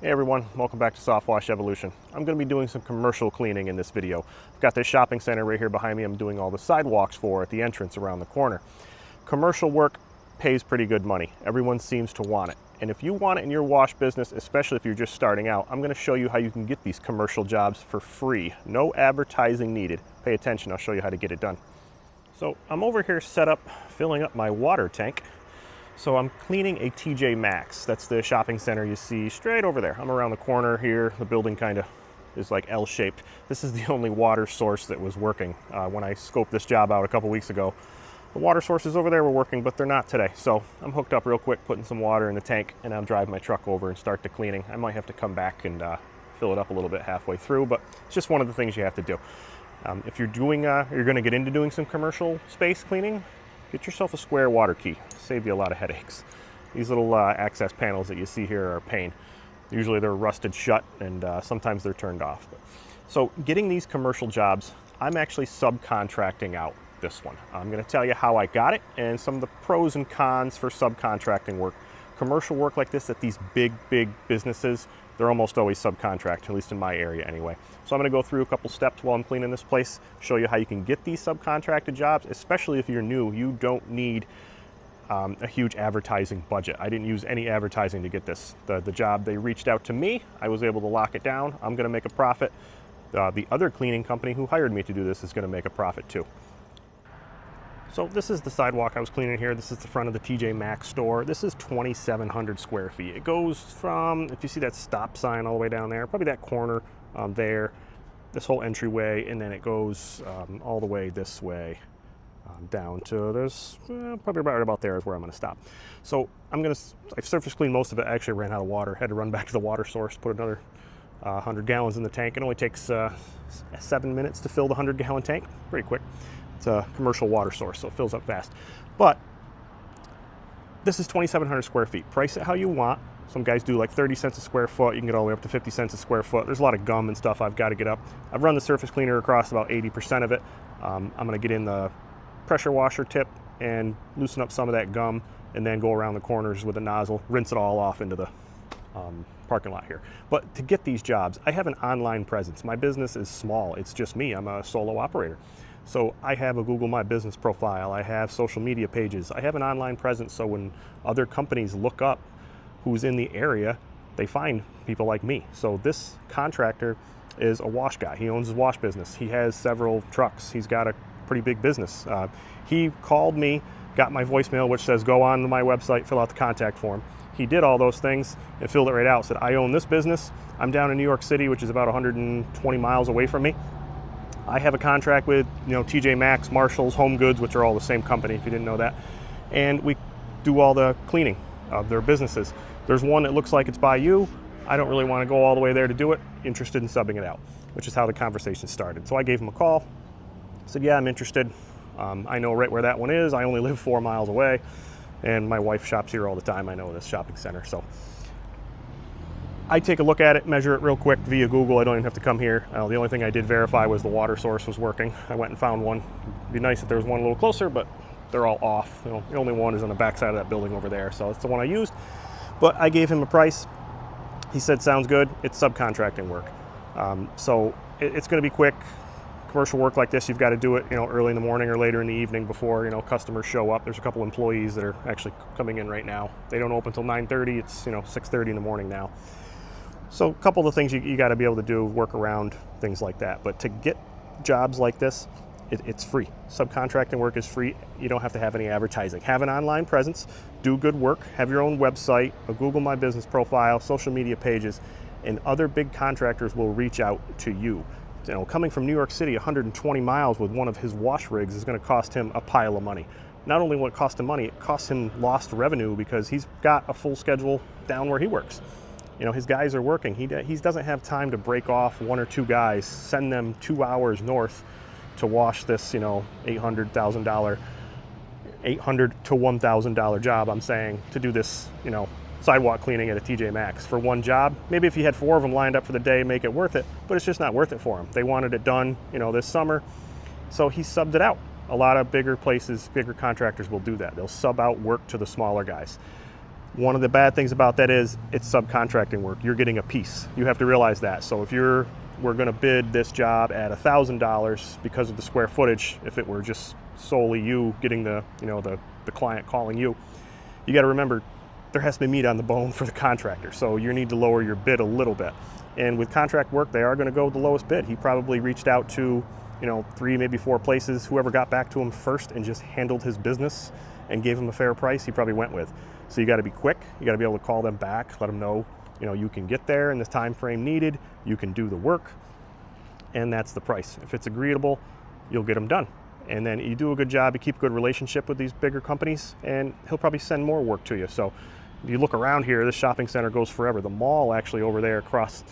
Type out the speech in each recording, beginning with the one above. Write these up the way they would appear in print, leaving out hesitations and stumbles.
Hey everyone, welcome back to Soft Wash Evolution. I'm going to be doing some commercial cleaning in this video. I've got this shopping center right here behind me I'm doing all the sidewalks for at the entrance around the corner. Commercial work pays pretty good money. Everyone seems to want it. And if you want it in your wash business, especially if you're just starting out, I'm going to show you how you can get these commercial jobs for free. No advertising needed. Pay attention, I'll show you how to get it done. So I'm over here set up, filling up my water tank. So I'm cleaning a TJ Maxx. That's the shopping center you see straight over there. I'm around the corner here. The building kind of is like L-shaped. This is the only water source that was working when I scoped this job out a couple weeks ago. The water sources over there were working, but they're not today. So I'm hooked up real quick, putting some water in the tank, and I'll drive my truck over and start the cleaning. I might have to come back and fill it up a little bit halfway through, but it's just one of the things you have to do. If you're doing, you're going to get into doing some commercial space cleaning, get yourself a square water key. Save you a lot of headaches. These little access panels that you see here are a pain. Usually they're rusted shut and sometimes they're turned off. So getting these commercial jobs, I'm actually subcontracting out this one. I'm going to tell you how I got it and some of the pros and cons for subcontracting work. Commercial work like this at these big businesses, they're almost always subcontract, at least in my area anyway. So I'm going to go through a couple steps while I'm cleaning this place, show you how you can get these subcontracted jobs, especially if you're new. You don't need a huge advertising budget. I didn't use any advertising to get this. The job, they reached out to me. I was able to lock it down. I'm going to make a profit. The other cleaning company who hired me to do this is going to make a profit too. So this is the sidewalk I was cleaning here. This is the front of the TJ Maxx store. This is 2,700 square feet. It goes from, if you see that stop sign all the way down there, probably that corner there, this whole entryway, and then it goes all the way this way down to this, probably right about there is where I'm going to stop. So I've surface cleaned most of it. I actually ran out of water. Had to run back to the water source, put another 100 gallons in the tank. It only takes 7 minutes to fill the 100-gallon tank. Pretty quick. It's a commercial water source, so it fills up fast. But this is 2,700 square feet. Price it how you want. Some guys do like 30 cents a square foot. You can get all the way up to 50 cents a square foot. There's a lot of gum and stuff I've got to get up. I've run the surface cleaner across about 80% of it. I'm going to get in the pressure washer tip and loosen up some of that gum and then go around the corners with a nozzle, rinse it all off into the parking lot here. But to get these jobs, I have an online presence. My business is small. It's just me. I'm a solo operator. So I have a Google My Business profile. I have social media pages. I have an online presence, so when other companies look up who's in the area, they find people like me. So this contractor is a wash guy. He owns his wash business. He has several trucks. He's got a pretty big business. He called me, got my voicemail, which says go on to my website, fill out the contact form. He did all those things and filled it right out. Said, I own this business. I'm down in New York City, which is about 120 miles away from me. I have a contract with, TJ Maxx, Marshalls, Home Goods, which are all the same company, if you didn't know that. And we do all the cleaning of their businesses. There's one that looks like it's by you. I don't really want to go all the way there to do it. Interested in subbing it out, which is how the conversation started. So I gave him a call. Said, yeah, I'm interested. I know right where that one is. I only live 4 miles away, and my wife shops here all the time. I know this shopping center. So I take a look at it, measure it real quick via Google. I don't even have to come here. The only thing I did verify was the water source was working. I went and found one. It'd be nice if there was one a little closer, but they're all off. The only one is on the back side of that building over there. So it's the one I used. But I gave him a price. He said, sounds good. It's subcontracting work. So it's going to be quick. Commercial work like this, you've got to do it, early in the morning or later in the evening before, customers show up. There's a couple employees that are actually coming in right now. They don't open until 9:30. It's, 6:30 in the morning now. So a couple of the things you got to be able to do, work around things like that. But to get jobs like this, it's free. Subcontracting work is free. You don't have to have any advertising. Have an online presence, do good work, have your own website, a Google My Business profile, social media pages, and other big contractors will reach out to you. Coming from New York City, 120 miles with one of his wash rigs is going to cost him a pile of money. Not only will it cost him money, it costs him lost revenue because he's got a full schedule down where he works. His guys are working. He doesn't have time to break off 1 or 2 guys, send them 2 hours north to wash this, $800 to $1,000 job, I'm saying, to do this, sidewalk cleaning at a TJ Maxx for one job. Maybe if you had 4 of them lined up for the day, make it worth it, but it's just not worth it for them. They wanted it done, this summer, so he subbed it out. A lot of bigger places, bigger contractors will do that. They'll sub out work to the smaller guys. One of the bad things about that is it's subcontracting work. You're getting a piece. You have to realize that. So if we're going to bid this job at $1,000 because of the square footage, if it were just solely you getting the client calling you, you got to remember there has to be meat on the bone for the contractor. So you need to lower your bid a little bit. And with contract work, they are going to go with the lowest bid. He probably reached out to 3, maybe 4 places. Whoever got back to him first and just handled his business and gave him a fair price, he probably went with. So you got to be quick. You got to be able to call them back, let them know, you can get there in this time frame needed. You can do the work, and that's the price. If it's agreeable, you'll get them done. And then you do a good job, you keep a good relationship with these bigger companies, and he'll probably send more work to you. So if you look around here, this shopping center goes forever. The mall actually over there across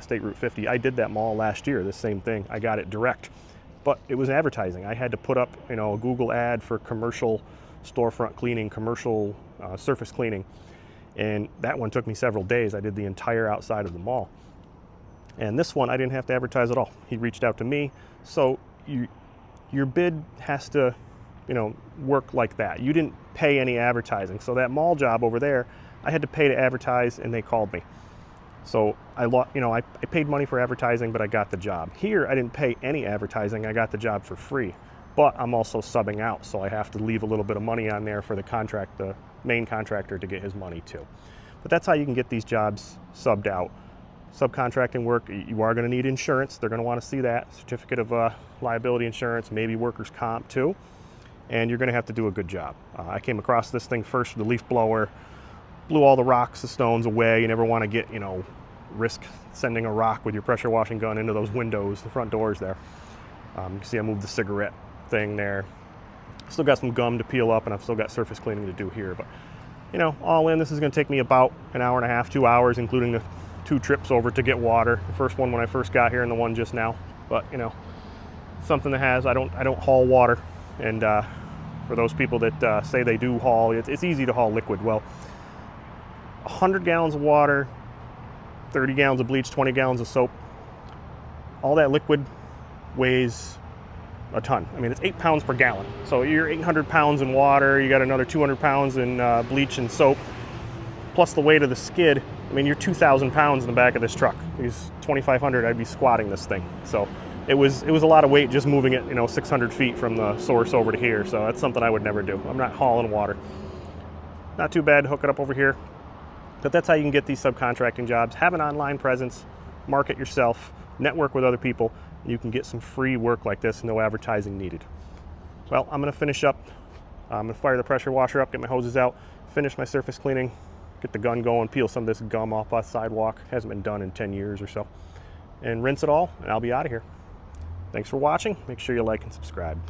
State Route 50, I did that mall last year, the same thing. I got it direct, but it was advertising. I had to put up a Google ad for commercial storefront cleaning, commercial surface cleaning, and that one took me several days. I did the entire outside of the mall. And this one I didn't have to advertise at all. He reached out to me. So your bid has to work like that. You didn't pay any advertising. So that mall job over there, I had to pay to advertise, and they called me. So I paid money for advertising, but I got the job. Here I didn't pay any advertising. I got the job for free. But I'm also subbing out, so I have to leave a little bit of money on there for the main contractor to get his money too. But that's how you can get these jobs subbed out. Subcontracting work, you are going to need insurance. They're going to want to see that certificate of liability insurance, maybe workers' comp too, and you're going to have to do a good job. I came across this thing first with the leaf blower, blew all the rocks, the stones away. You never want to get risk sending a rock with your pressure washing gun into those windows, the front doors there. You can see I moved the cigarette thing there. Still got some gum to peel up, and I've still got surface cleaning to do here. But all in, this is going to take me about an hour and a half, 2 hours, including the 2 trips over to get water. The first one when I first got here, and the one just now. But something that I don't haul water. And for those people that say they do haul, it's easy to haul liquid. Well, 100 gallons of water, 30 gallons of bleach, 20 gallons of soap, all that liquid weighs a ton. I mean, it's 8 pounds per gallon. So you're 800 pounds in water, you got another 200 pounds in bleach and soap, plus the weight of the skid. I mean, you're 2,000 pounds in the back of this truck. These 2,500, I'd be squatting this thing. So it was a lot of weight just moving it, 600 feet from the source over to here. So that's something I would never do. I'm not hauling water. Not too bad to hook it up over here. But that's how you can get these subcontracting jobs. Have an online presence, market yourself, network with other people. You can get some free work like this, no advertising needed. Well, I'm going to finish up. I'm going to fire the pressure washer up, get my hoses out, finish my surface cleaning, get the gun going, peel some of this gum off the sidewalk. Hasn't been done in 10 years or so. And rinse it all, and I'll be out of here. Thanks for watching. Make sure you like and subscribe.